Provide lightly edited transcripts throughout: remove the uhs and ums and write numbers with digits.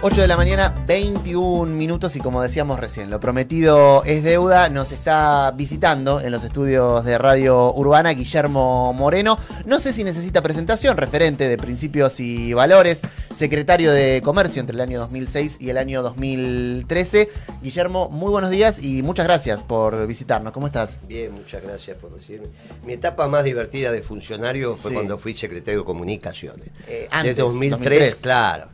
8 de la mañana, 21 minutos y como decíamos recién, lo prometido es deuda. Nos está visitando en los estudios de Radio Urbana Guillermo Moreno. No sé si necesita presentación, referente de Principios y Valores, secretario de Comercio entre el año 2006 y el año 2013. Guillermo, muy buenos días y muchas gracias por visitarnos. ¿Cómo estás? Bien, muchas gracias por recibirme. Mi etapa más divertida de funcionario fue cuando fui secretario de Comunicaciones. Antes, de 2003, claro.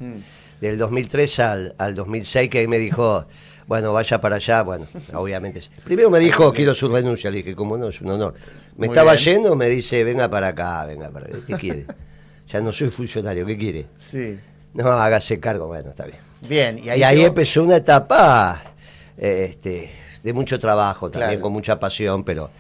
Del 2003 al 2006, que ahí me dijo, bueno, vaya para allá, bueno, obviamente. Primero me dijo, quiero su renuncia, le dije, como no, es un honor. Me estaba yendo, me dice, venga para acá, ¿qué quiere? Ya no soy funcionario, ¿qué quiere? Sí. No, hágase cargo, bueno, está bien. Bien, y ahí empezó una etapa de mucho trabajo, también claro, con mucha pasión, pero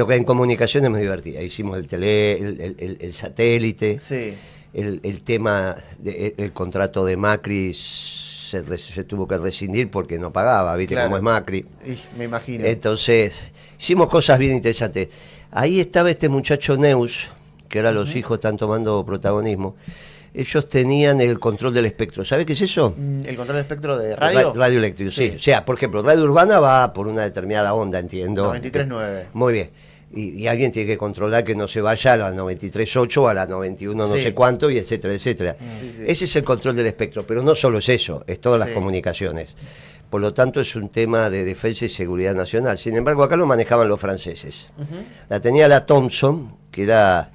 que en comunicaciones me divertía. Hicimos el satélite. Sí. El tema del contrato de Macri se tuvo que rescindir porque no pagaba, ¿viste? Claro. Cómo es Macri. Me imagino. Entonces, hicimos cosas bien interesantes. Ahí estaba este muchacho Neus, que ahora los hijos están tomando protagonismo. Ellos tenían el control del espectro. ¿Sabes qué es eso? ¿El control del espectro de radio? Radio eléctrico, sí. O sea, por ejemplo, radio urbana va por una determinada onda, entiendo. 93.9. Muy bien. Y alguien tiene que controlar que no se vaya a la 93.8 o a la 91 no sé cuánto, y etcétera, etcétera. Sí. Ese es el control del espectro, pero no solo es eso, es todas las comunicaciones. Por lo tanto, es un tema de defensa y seguridad nacional. Sin embargo, acá lo manejaban los franceses. La tenía la Thompson, que era,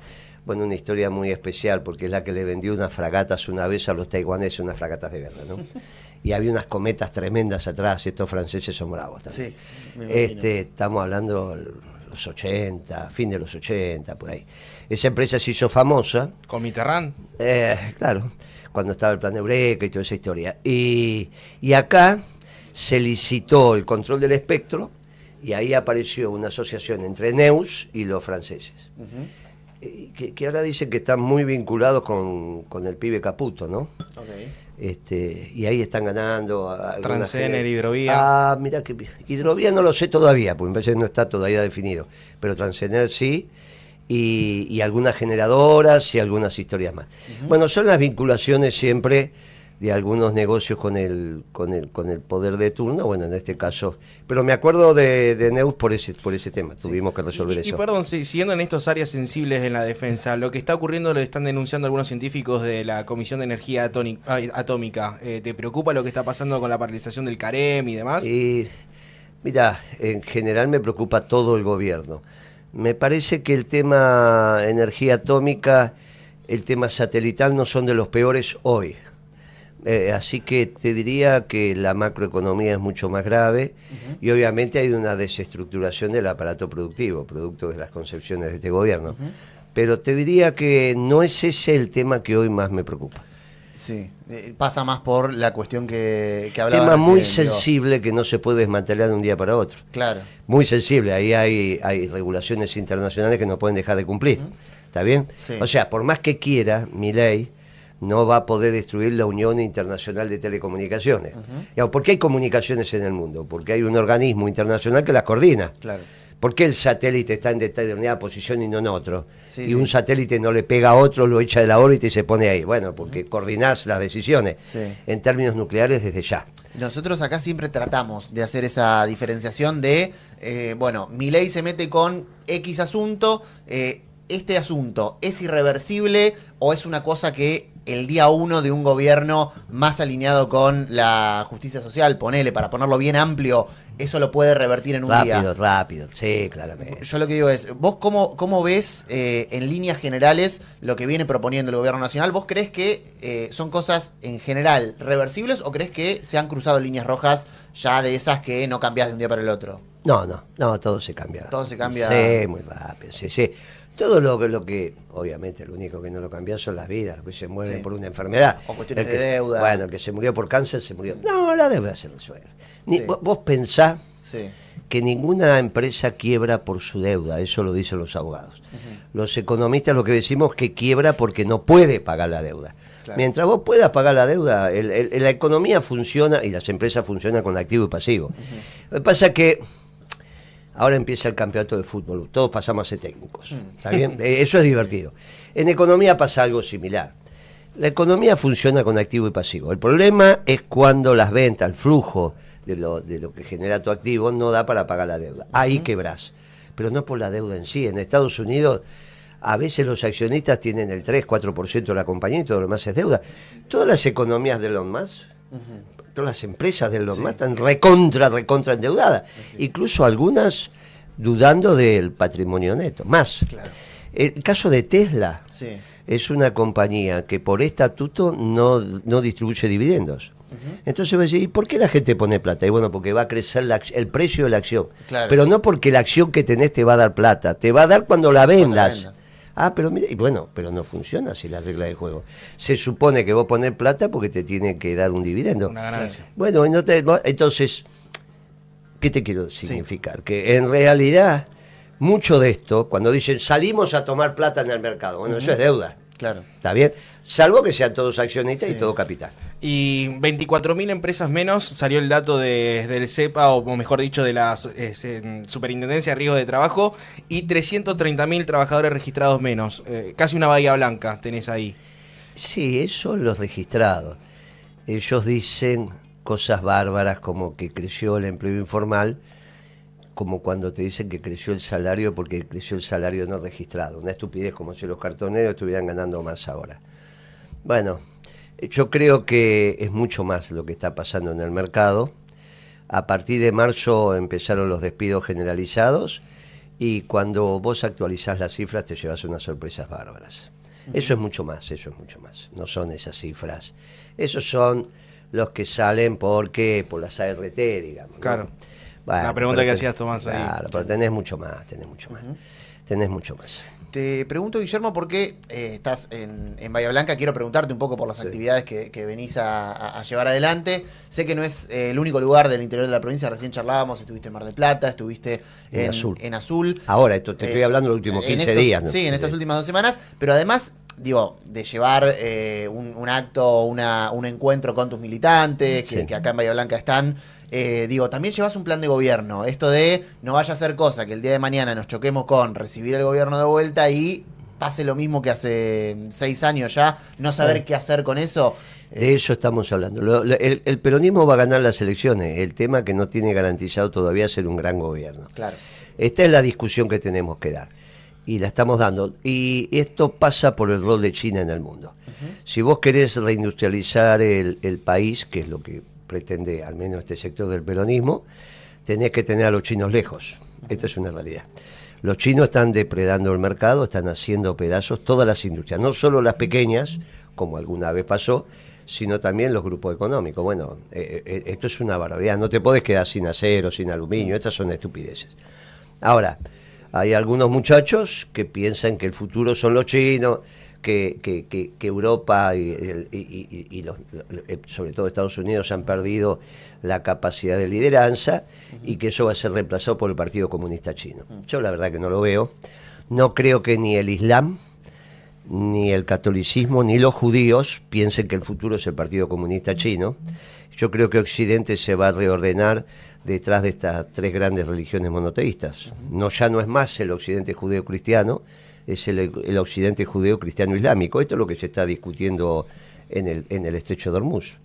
bueno, una historia muy especial, porque es la que le vendió unas fragatas una vez a los taiwaneses, unas fragatas de guerra, ¿no? Y había unas cometas tremendas atrás, y estos franceses son bravos también. Sí, estamos hablando los 80, fin de los 80, por ahí. Esa empresa se hizo famosa. ¿Con Mitterrand? Claro, cuando estaba el plan Eureka y toda esa historia. Y acá se licitó el control del espectro y ahí apareció una asociación entre Neus y los franceses. Que ahora dicen que están muy vinculados con el pibe Caputo, ¿no? Y ahí están ganando. Transener, Hidrovía. Mirá que Hidrovía no lo sé todavía, porque me parece que no está todavía definido. Pero Transener sí, y algunas generadoras y algunas historias más. Bueno, son las vinculaciones siempre de algunos negocios con el poder de turno, bueno, en este caso, pero me acuerdo de Neus por ese tema, tuvimos que resolver eso. Y perdón, siguiendo en estas áreas sensibles en la defensa, lo que está ocurriendo lo están denunciando algunos científicos de la Comisión de Energía Atómica. ¿Te preocupa lo que está pasando con la paralización del CAREM y demás? Mira, en general me preocupa todo el gobierno. Me parece que el tema energía atómica, el tema satelital no son de los peores hoy. Así que te diría que la macroeconomía es mucho más grave y obviamente hay una desestructuración del aparato productivo, producto de las concepciones de este gobierno. Pero te diría que no es ese el tema que hoy más me preocupa. Sí, pasa más por la cuestión que hablaba. Tema muy sensible que no se puede desmantelar de un día para otro. Claro. Muy sensible, ahí hay regulaciones internacionales que no pueden dejar de cumplir. ¿Está bien? Sí. O sea, por más que quiera, Milei no va a poder destruir la Unión Internacional de Telecomunicaciones. ¿Por qué hay comunicaciones en el mundo? Porque hay un organismo internacional que las coordina. Claro. ¿Por qué el satélite está en determinada posición y no en otro? Un satélite no le pega a otro, lo echa de la órbita y se pone ahí. Bueno, porque coordinás las decisiones en términos nucleares desde ya. Nosotros acá siempre tratamos de hacer esa diferenciación de, Milei se mete con X asunto, ¿este asunto es irreversible o es una cosa que el día 1 de un gobierno más alineado con la justicia social, ponele, para ponerlo bien amplio, eso lo puede revertir en un día? Rápido, sí, claramente. Yo lo que digo es, ¿vos cómo ves en líneas generales lo que viene proponiendo el gobierno nacional? ¿Vos crees que son cosas en general reversibles o crees que se han cruzado líneas rojas ya de esas que no cambiás de un día para el otro? No, todo se cambia. Todo se cambia. Sí, muy rápido, sí. Todo lo que, obviamente, lo único que no lo cambia son las vidas, los que se mueren por una enfermedad. O cuestiones de deuda. Bueno, el que se murió por cáncer, se murió. No, la deuda se resuelve. Vos pensás que ninguna empresa quiebra por su deuda, eso lo dicen los abogados. Los economistas lo que decimos es que quiebra porque no puede pagar la deuda. Claro. Mientras vos puedas pagar la deuda, la economía funciona y las empresas funcionan con activo y pasivo. Lo que pasa es que ahora empieza el campeonato de fútbol, todos pasamos a ser técnicos, ¿está bien? Eso es divertido. En economía pasa algo similar. La economía funciona con activo y pasivo. El problema es cuando las ventas, el flujo de lo que genera tu activo no da para pagar la deuda. Ahí quebrás. Pero no por la deuda en sí. En Estados Unidos a veces los accionistas tienen el 3-4% de la compañía y todo lo demás es deuda. Todas las economías de Elon Musk, todas las empresas de Elon Musk están recontra endeudadas. Incluso algunas dudando del patrimonio neto. Más. Claro. El caso de Tesla Sí. es una compañía que por estatuto no distribuye dividendos. Entonces vos decís, ¿y por qué la gente pone plata? Y bueno, porque va a crecer el precio de la acción. Claro. Pero no porque la acción que tenés te va a dar plata, te va a dar cuando la vendas. Pero mira, y bueno, pero no funciona así la regla del juego. Se supone que vos ponés plata porque te tiene que dar un dividendo. Una ganancia. Bueno, entonces, ¿qué te quiero significar? Que en realidad, mucho de esto, cuando dicen salimos a tomar plata en el mercado, bueno, eso es deuda. Claro. ¿Está bien? Salvo que sean todos accionistas y todo capital. Y 24.000 empresas menos, salió el dato del CEPA, o mejor dicho, de la Superintendencia de Riesgos de Trabajo, y 330.000 trabajadores registrados menos. Casi una Bahía Blanca tenés ahí. Sí, esos son los registrados. Ellos dicen cosas bárbaras como que creció el empleo informal, como cuando te dicen que creció el salario porque creció el salario no registrado. Una estupidez, como si los cartoneros estuvieran ganando más ahora. Bueno, yo creo que es mucho más lo que está pasando en el mercado. A partir de marzo empezaron los despidos generalizados y cuando vos actualizás las cifras te llevas unas sorpresas bárbaras. Eso es mucho más, eso es mucho más. No son esas cifras. Esos son los que salen por las ART, digamos, ¿no? Claro. Bueno, la pregunta que hacías, Tomás, ahí. Claro, pero tenés mucho más. Tenés mucho más. Te pregunto, Guillermo, por qué estás en Bahía Blanca. Quiero preguntarte un poco por las actividades que venís a llevar adelante. Sé que no es el único lugar del interior de la provincia. Recién charlábamos, estuviste en Mar del Plata, estuviste en Azul. Ahora, esto te estoy hablando los últimos 15 días, ¿no? Sí, en estas últimas 2 semanas. Pero además, digo, de llevar un acto, un encuentro con tus militantes, que acá en Bahía Blanca están. También llevas un plan de gobierno, esto de no vaya a ser cosa que el día de mañana nos choquemos con recibir el gobierno de vuelta y pase lo mismo que hace 6 años ya, no saber qué hacer con eso. De eso estamos hablando. El peronismo va a ganar las elecciones, el tema que no tiene garantizado todavía ser un gran gobierno. Claro. Esta es la discusión que tenemos que dar y la estamos dando. Y esto pasa por el rol de China en el mundo. Si vos querés reindustrializar el país, que es lo que pretende al menos este sector del peronismo, tenés que tener a los chinos lejos. Esto es una realidad. Los chinos están depredando el mercado, están haciendo pedazos todas las industrias, no solo las pequeñas, como alguna vez pasó, sino también los grupos económicos. Bueno, esto es una barbaridad, no te podés quedar sin acero, sin aluminio, estas son estupideces. Ahora, hay algunos muchachos que piensan que el futuro son los chinos, que Europa y sobre todo Estados Unidos han perdido la capacidad de lideranza y que eso va a ser reemplazado por el Partido Comunista Chino. Yo la verdad que no lo veo. No creo que ni el Islam, ni el catolicismo, ni los judíos piensen que el futuro es el Partido Comunista Chino. Yo creo que Occidente se va a reordenar detrás de estas 3 grandes religiones monoteístas. Ya no es más el Occidente judeo-cristiano, es el Occidente judeo-cristiano-islámico. Esto es lo que se está discutiendo en el Estrecho de Hormuz.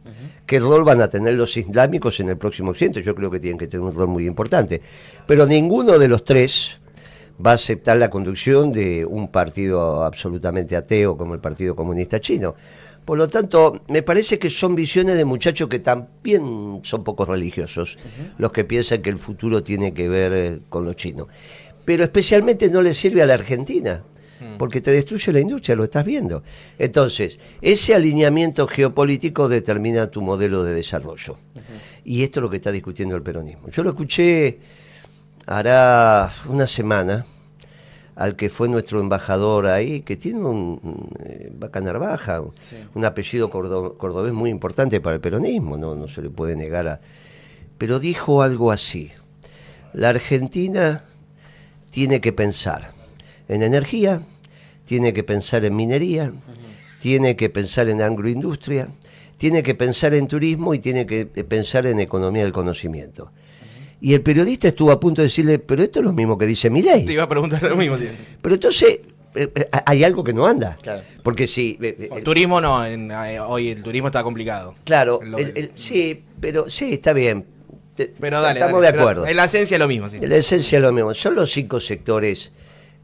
¿Qué rol van a tener los islámicos en el próximo Occidente? Yo creo que tienen que tener un rol muy importante. Pero ninguno de los 3 va a aceptar la conducción de un partido absolutamente ateo como el Partido Comunista Chino. Por lo tanto, me parece que son visiones de muchachos que también son poco religiosos, los que piensan que el futuro tiene que ver con los chinos. Pero especialmente no le sirve a la Argentina, porque te destruye la industria, lo estás viendo. Entonces, ese alineamiento geopolítico determina tu modelo de desarrollo. Y esto es lo que está discutiendo el peronismo. Yo lo escuché hará una semana al que fue nuestro embajador ahí, que tiene Vaca Narvaja, un apellido cordobés muy importante para el peronismo, no se le puede negar pero dijo algo así: la Argentina tiene que pensar en energía, tiene que pensar en minería, tiene que pensar en agroindustria, tiene que pensar en turismo y tiene que pensar en economía del conocimiento. Y el periodista estuvo a punto de decirle, pero esto es lo mismo que dice Milei. Te iba a preguntar lo mismo, tío. Pero entonces, hay algo que no anda. Claro. Porque si... El turismo no, hoy el turismo está complicado. Claro, sí, pero sí, está bien. Pero dale, estamos dale, de acuerdo. En la esencia es lo mismo. Sí. En la esencia es lo mismo. Son los 5 sectores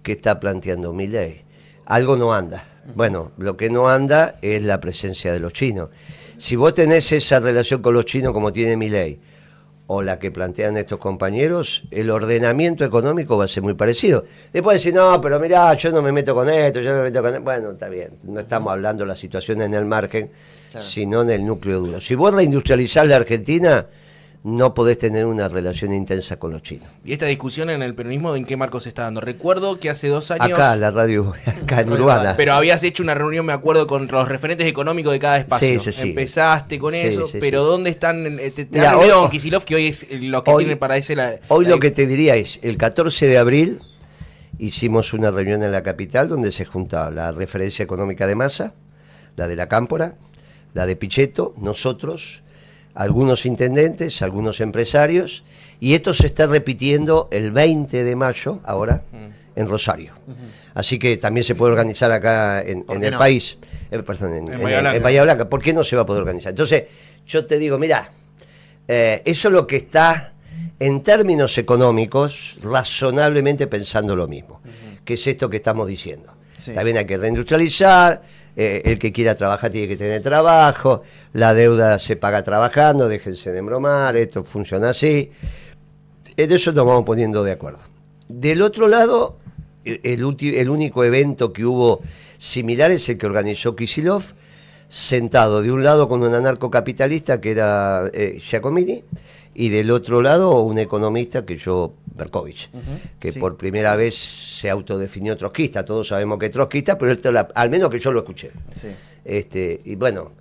que está planteando Milei. Algo no anda. Bueno, lo que no anda es la presencia de los chinos. Si vos tenés esa relación con los chinos como tiene Milei, o la que plantean estos compañeros, el ordenamiento económico va a ser muy parecido. Después decir, no, pero mirá, yo no me meto con esto, yo no me meto con esto. Bueno, está bien, no estamos hablando de la situación en el margen, Claro. sino en el núcleo duro. Si vos reindustrializás la Argentina, no podés tener una relación intensa con los chinos. ¿Y esta discusión en el peronismo en qué marco se está dando? Recuerdo que hace 2 años... Acá, la radio, acá en Urbana. Pero habías hecho una reunión, me acuerdo, con los referentes económicos de cada espacio. Sí, sí. Empezaste con Sí, eso, sí, pero sí. ¿dónde están? ¿Te Mirá, han reunido hoy- con Kicillof, que hoy es lo que hoy- tiene para ese... Hoy lo que te diría es, el 14 de abril hicimos una reunión en la capital donde se juntaba la referencia económica de Massa, la de la Cámpora, la de Pichetto, nosotros, algunos intendentes, algunos empresarios, y esto se está repitiendo el 20 de mayo, ahora, en Rosario. Así que también se puede organizar acá en ¿Por qué el no? país, perdón, en Bahía Blanca. en Bahía Blanca. ¿Por qué no se va a poder organizar? Entonces, yo te digo, mirá, eso es lo que está, en términos económicos, razonablemente pensando lo mismo, que es esto que estamos diciendo. Sí. También hay que reindustrializar, el que quiera trabajar tiene que tener trabajo, la deuda se paga trabajando, déjense de embromar, esto funciona así. En eso nos vamos poniendo de acuerdo. Del otro lado, el único evento que hubo similar es el que organizó Kicillof, sentado de un lado con un anarcocapitalista que era Giacomini, y del otro lado un economista que Berkovich, que sí. por primera vez se autodefinió trotskista. Todos sabemos que es trotskista, pero al menos que yo lo escuché. Sí. Y bueno,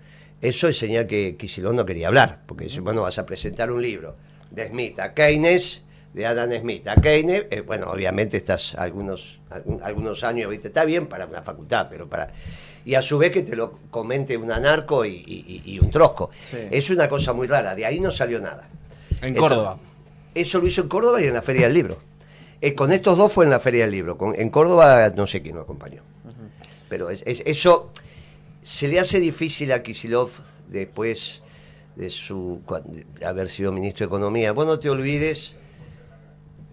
eso es señal que Kicillof no quería hablar, porque dice, bueno, vas a presentar un libro de Smith a Keynes, de Adam Smith a Keynes, bueno, obviamente estás algunos años, ¿viste? Está bien para una facultad, pero para... Y a su vez que te lo comente un anarco y un trosco. Sí. Es una cosa muy rara, de ahí no salió nada. En Córdoba. Eso lo hizo en Córdoba y en la Feria del Libro. Con estos dos fue en la Feria del Libro. En Córdoba no sé quién lo acompañó. Pero eso se le hace difícil a Kicillof después de de haber sido ministro de Economía. Vos no te olvides,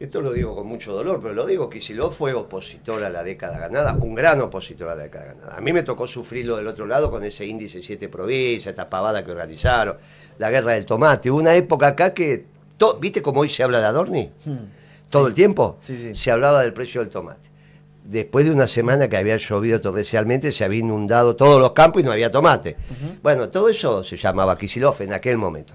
esto lo digo con mucho dolor, pero lo digo, Kicillof fue opositor a la década ganada, un gran opositor a la década ganada. A mí me tocó sufrirlo del otro lado con ese índice 7 provincias, esta pavada que organizaron, la guerra del tomate. Hubo una época acá que, ¿viste cómo hoy se habla de Adorni? Todo el tiempo Sí. se hablaba del precio del tomate. Después de una semana que había llovido torrencialmente, se había inundado todos los campos y no había tomate. Bueno, todo eso se llamaba Kicillof en aquel momento.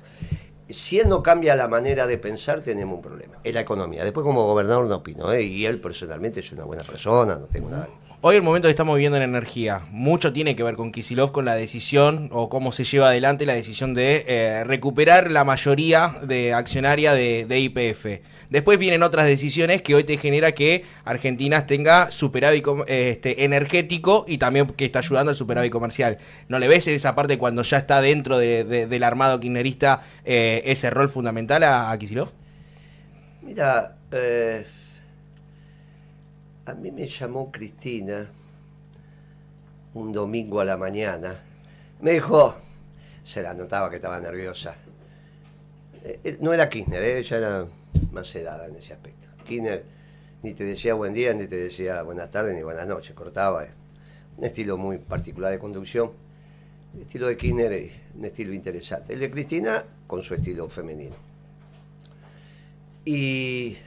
Si él no cambia la manera de pensar, tenemos un problema. Es la economía. Después, como gobernador, no opino. Y él personalmente es una buena persona, no tengo nada. Hoy el momento que estamos viviendo en energía, mucho tiene que ver con Kicillof, con la decisión o cómo se lleva adelante la decisión de recuperar la mayoría de accionaria de YPF. Después vienen otras decisiones que hoy te genera que Argentina tenga superávit energético y también que está ayudando al superávit comercial. ¿No le ves esa parte cuando ya está dentro del armado kirchnerista ese rol fundamental a Kicillof? Mira, a mí me llamó Cristina un domingo a la mañana. Me dijo, se la notaba que estaba nerviosa. No era Kirchner, ella era más sedada en ese aspecto. Kirchner ni te decía buen día, ni te decía buenas tardes, ni buenas noches, cortaba. Un estilo muy particular de conducción. El estilo de Kirchner es un estilo interesante. El de Cristina con su estilo femenino. Y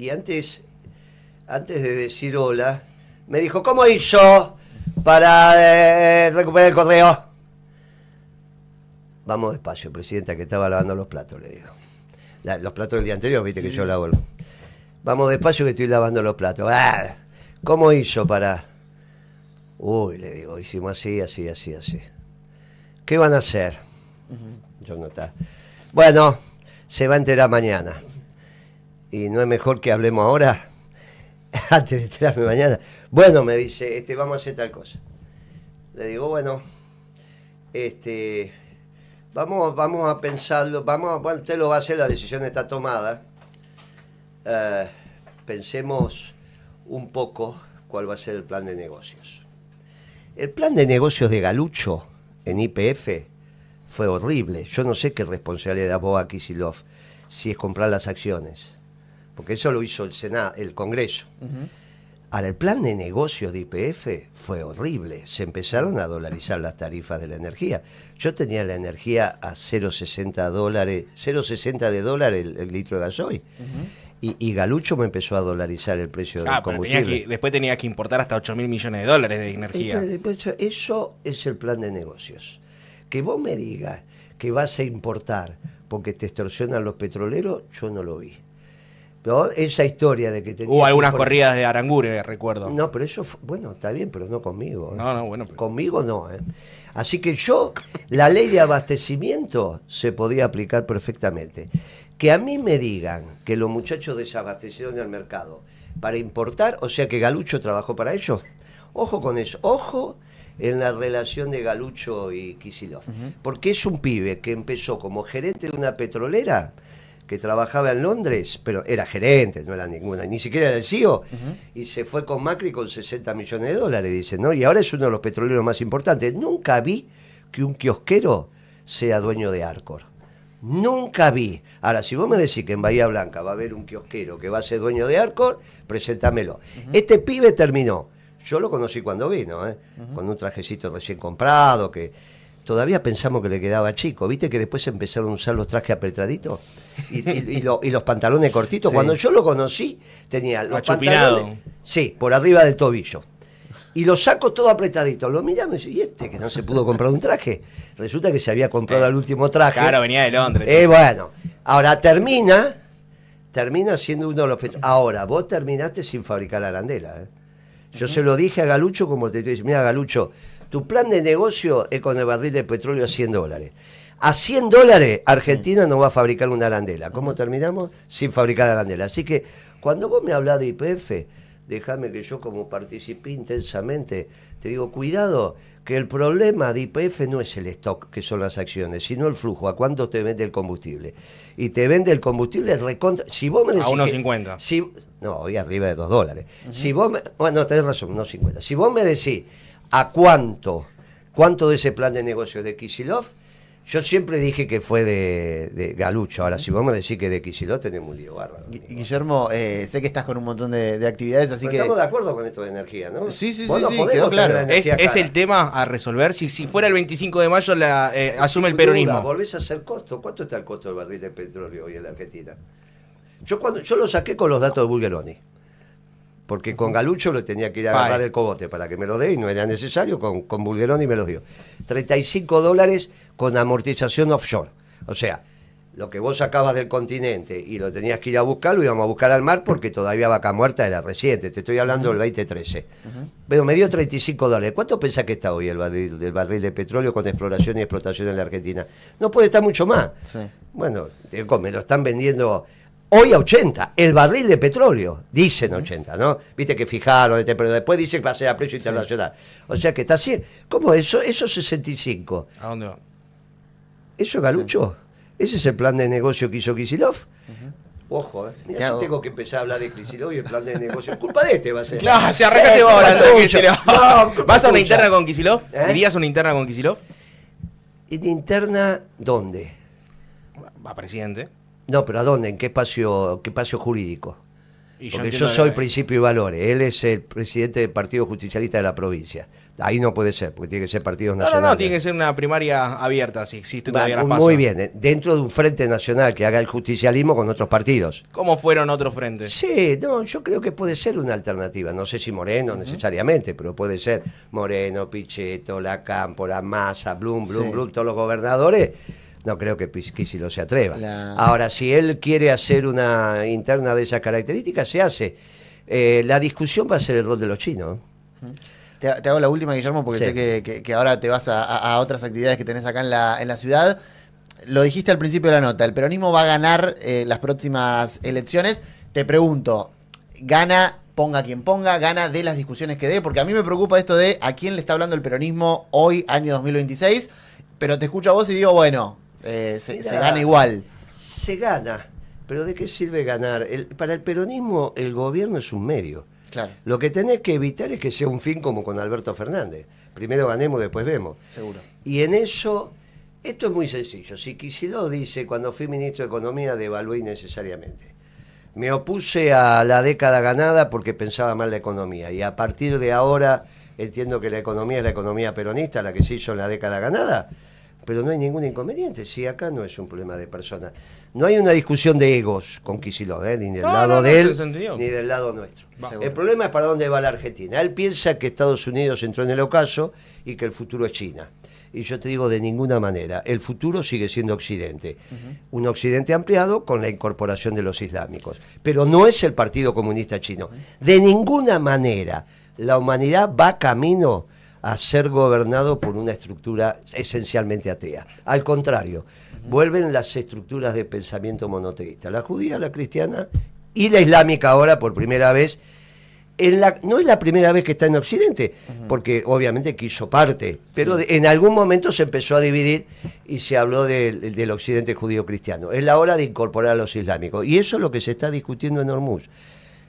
antes de decir hola, me dijo, ¿cómo hizo para recuperar el correo? Vamos despacio, presidenta, que estaba lavando los platos, le digo. Los platos del día anterior, viste que yo lavo. Vamos despacio que estoy lavando los platos. Ah, ¿cómo hizo para...? Uy, le digo, hicimos así. ¿Qué van a hacer? Yo no está. Bueno, se va a enterar mañana. ¿Y no es mejor que hablemos ahora? Antes de enterarme mañana. Bueno, me dice, vamos a hacer tal cosa. Le digo, bueno, vamos a pensarlo, bueno, usted lo va a hacer, la decisión está tomada. Pensemos un poco cuál va a ser el plan de negocios. El plan de negocios de Galucho en YPF fue horrible. Yo no sé qué responsabilidad vos a Kicillof, si es comprar las acciones, porque eso lo hizo el Senado, el Congreso. Ahora, el plan de negocios de YPF fue horrible. Se empezaron a dolarizar las tarifas de la energía. Yo tenía la energía a 0,60 dólares, 0,60 de dólares el litro de gasoil. Y Galucho me empezó a dolarizar el precio del combustible. Después tenía que importar hasta 8.000 millones de dólares de energía. Eso es el plan de negocios. Que vos me digas que vas a importar porque te extorsionan los petroleros, yo no lo vi. Pero esa historia de que tenía... Hubo algunas corridas de Aranguren, recuerdo. No, pero eso, bueno, está bien, pero no conmigo. No, bueno. Conmigo no. Así que la ley de abastecimiento se podía aplicar perfectamente. Que a mí me digan que los muchachos desabastecieron el mercado para importar, o sea que Galucho trabajó para ellos. Ojo con eso, ojo en la relación de Galucho y Kicillof. Porque es un pibe que empezó como gerente de una petrolera que trabajaba en Londres, pero era gerente, no era ninguna, ni siquiera era el CEO, y se fue con Macri con 60 millones de dólares, dicen, ¿no? Y ahora es uno de los petroleros más importantes. Nunca vi que un kiosquero sea dueño de Arcor. Nunca vi. Ahora, si vos me decís que en Bahía Blanca va a haber un kiosquero que va a ser dueño de Arcor, preséntamelo. Este pibe terminó. Yo lo conocí cuando vino, con un trajecito recién comprado, que todavía pensamos que le quedaba chico. ¿Viste que después empezaron a usar los trajes apretaditos? Y los pantalones cortitos. Sí. Cuando yo lo conocí, tenía los pantalones... Sí, por arriba del tobillo. Y los sacos todo apretaditos. Lo miramos y ¿y que no se pudo comprar un traje? Resulta que se había comprado el último traje. Claro, venía de Londres. Bueno, ahora termina siendo uno de los... Ahora, vos terminaste sin fabricar arandela. Yo se lo dije a Galucho como te dije, mira Galucho, tu plan de negocio es con el barril de petróleo a 100 dólares. A 100 dólares Argentina no va a fabricar una arandela. ¿Cómo terminamos? Sin fabricar arandela. Así que cuando vos me hablás de YPF, déjame que yo como participé intensamente, te digo, cuidado, que el problema de YPF no es el stock, que son las acciones, sino el flujo, a cuánto te vende el combustible. Y te vende el combustible recontra... Si vos me decís a 1.50. No, hoy arriba de 2 dólares. Si vos bueno, tenés razón, 1.50. Si vos me decís a cuánto de ese plan de negocio de Kicillof, yo siempre dije que fue de Galucho. Ahora, si vos me decís que de Kicillof, tenemos un lío bárbaro. Guillermo, sé que estás con un montón de actividades, así pero que... Estamos de acuerdo con esto de energía, ¿no? Sí, no quedó claro. Es el tema a resolver. Si fuera el 25 de mayo, asume el peronismo. Volvés a hacer costo. ¿Cuánto está el costo del barril de petróleo hoy en la Argentina? Yo lo saqué con los datos de Bulgeroni. Porque con Galucho lo tenía que ir a agarrar el cogote para que me lo dé y no era necesario, con Bulgeroni me lo dio. 35 dólares con amortización offshore. O sea, lo que vos sacabas del continente y lo tenías que ir a buscar, lo íbamos a buscar al mar porque todavía Vaca Muerta era reciente. Te estoy hablando del 2013. Pero me dio 35 dólares. ¿Cuánto pensás que está hoy el barril de petróleo con exploración y explotación en la Argentina? No puede estar mucho más. Sí. Bueno, me lo están vendiendo... Hoy a 80, el barril de petróleo, dicen 80, ¿no? Viste que fijaron, pero después dicen que va a ser a precio internacional. O sea que está así. ¿Cómo eso? Eso 65. ¿A dónde va? ¿Eso es Galucho? ¿Ese es el plan de negocio que hizo Kicillof? Ojo, Mira si tengo que empezar a hablar de Kicillof y el plan de negocio. Culpa de este va a ser. Claro, se arrancaste vos hablando de Kicillof. ¿Vas a una interna con Kicillof? ¿Irías a una interna con Kicillof? ¿En interna dónde? Va presidente. No, pero ¿a dónde? ¿En qué espacio jurídico? Porque yo soy principio y valores. Él es el presidente del Partido Justicialista de la provincia. Ahí no puede ser, porque tiene que ser partidos nacionales. No, tiene que ser una primaria abierta, si existe todavía las PASO. Muy bien, dentro de un frente nacional que haga el justicialismo con otros partidos. ¿Cómo fueron otros frentes? Sí, yo creo que puede ser una alternativa. No sé si Moreno necesariamente, pero puede ser Moreno, Pichetto, Cámpora, Massa, Blum, todos los gobernadores. No creo que Kicillof se atreva. Ahora, si él quiere hacer una interna de esas características, se hace. La discusión va a ser el rol de los chinos. Te hago la última, Guillermo, porque sé que ahora te vas a otras actividades que tenés acá en la ciudad. Lo dijiste al principio de la nota, el peronismo va a ganar las próximas elecciones. Te pregunto, ¿gana, ponga quien ponga, gana de las discusiones que dé? Porque a mí me preocupa esto de a quién le está hablando el peronismo hoy, año 2026, pero te escucho a vos y digo, bueno... se gana igual. Se gana, pero ¿de qué sirve ganar? Para el peronismo el gobierno es un medio. Claro. Lo que tenés que evitar es que sea un fin como con Alberto Fernández. Primero ganemos, después vemos. Seguro. Y en eso, esto es muy sencillo. Si Kicillof dice, cuando fui ministro de Economía, devalué innecesariamente. Me opuse a la década ganada porque pensaba mal la economía. Y a partir de ahora entiendo que la economía es la economía peronista, la que se hizo en la década ganada. Pero no hay ningún inconveniente, si acá no es un problema de personas. No hay una discusión de egos con Kicillof, ni del lado de él, ni del lado nuestro. El problema es para dónde va la Argentina. Él piensa que Estados Unidos entró en el ocaso y que el futuro es China. Y yo te digo, de ninguna manera. El futuro sigue siendo Occidente. Un Occidente ampliado con la incorporación de los islámicos. Pero no es el Partido Comunista Chino. De ninguna manera. La humanidad va camino a ser gobernado por una estructura esencialmente atea. Al contrario, vuelven las estructuras de pensamiento monoteísta. La judía, la cristiana y la islámica ahora por primera vez. No es la primera vez que está en Occidente, porque obviamente quiso parte, pero en algún momento se empezó a dividir y se habló del Occidente judío-cristiano. Es la hora de incorporar a los islámicos. Y eso es lo que se está discutiendo en Hormuz.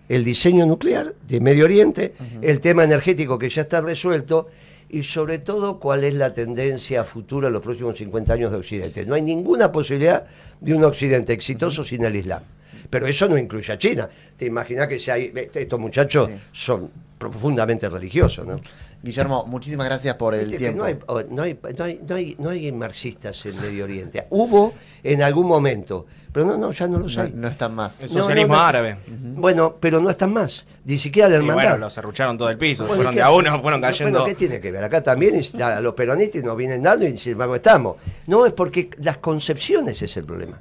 El diseño nuclear de Medio Oriente, el tema energético que ya está resuelto y sobre todo cuál es la tendencia futura en los próximos 50 años de Occidente. No hay ninguna posibilidad de un Occidente exitoso sin el Islam. Pero eso no incluye a China. Te imaginas que si hay, estos muchachos son profundamente religiosos, ¿no? Guillermo, muchísimas gracias por el tiempo. No hay marxistas en Medio Oriente. Hubo en algún momento, pero ya no los hay. No están más. El socialismo árabe. Bueno, pero no están más. Ni siquiera la hermandad. Bueno, los serrucharon todo el piso. Fueron de a uno, fueron cayendo. Bueno, ¿qué tiene que ver? Acá también los peronistas nos vienen dando y sin embargo estamos. No, es porque las concepciones es el problema.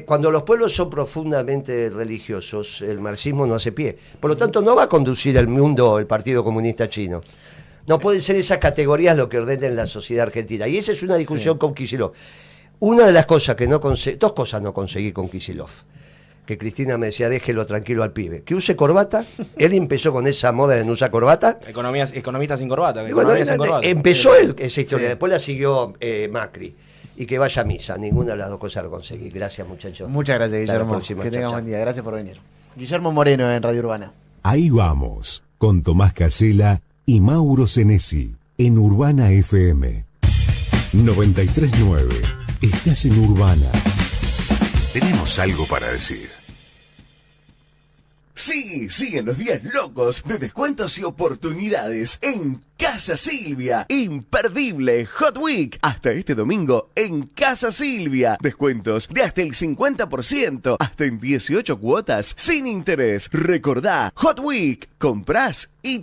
Cuando los pueblos son profundamente religiosos, el marxismo no hace pie. Por lo tanto, no va a conducir el mundo el Partido Comunista Chino. No pueden ser esas categorías lo que ordenen la sociedad argentina. Y esa es una discusión con Kicillof. Una de las cosas que no conseguí, dos cosas no conseguí con Kicillof. Que Cristina me decía, déjelo tranquilo al pibe. Que use corbata. Él empezó con esa moda de no usar corbata. Economista sin corbata. Empezó él esa historia. Después la siguió Macri. Y que vaya a misa. Ninguna de las dos cosas lo conseguí. Gracias, muchachos. Muchas gracias, Guillermo. Que tenga buen día. Gracias por venir. Guillermo Moreno en Radio Urbana. Ahí vamos, con Tomás Casela y Mauro Senesi, en Urbana FM 93.9. Estás en Urbana. Tenemos algo para decir. Sí, siguen los días locos de descuentos y oportunidades en Casa Silvia. Imperdible Hot Week. Hasta este domingo en Casa Silvia. Descuentos de hasta el 50%, hasta en 18 cuotas sin interés. Recordá, Hot Week. Comprás y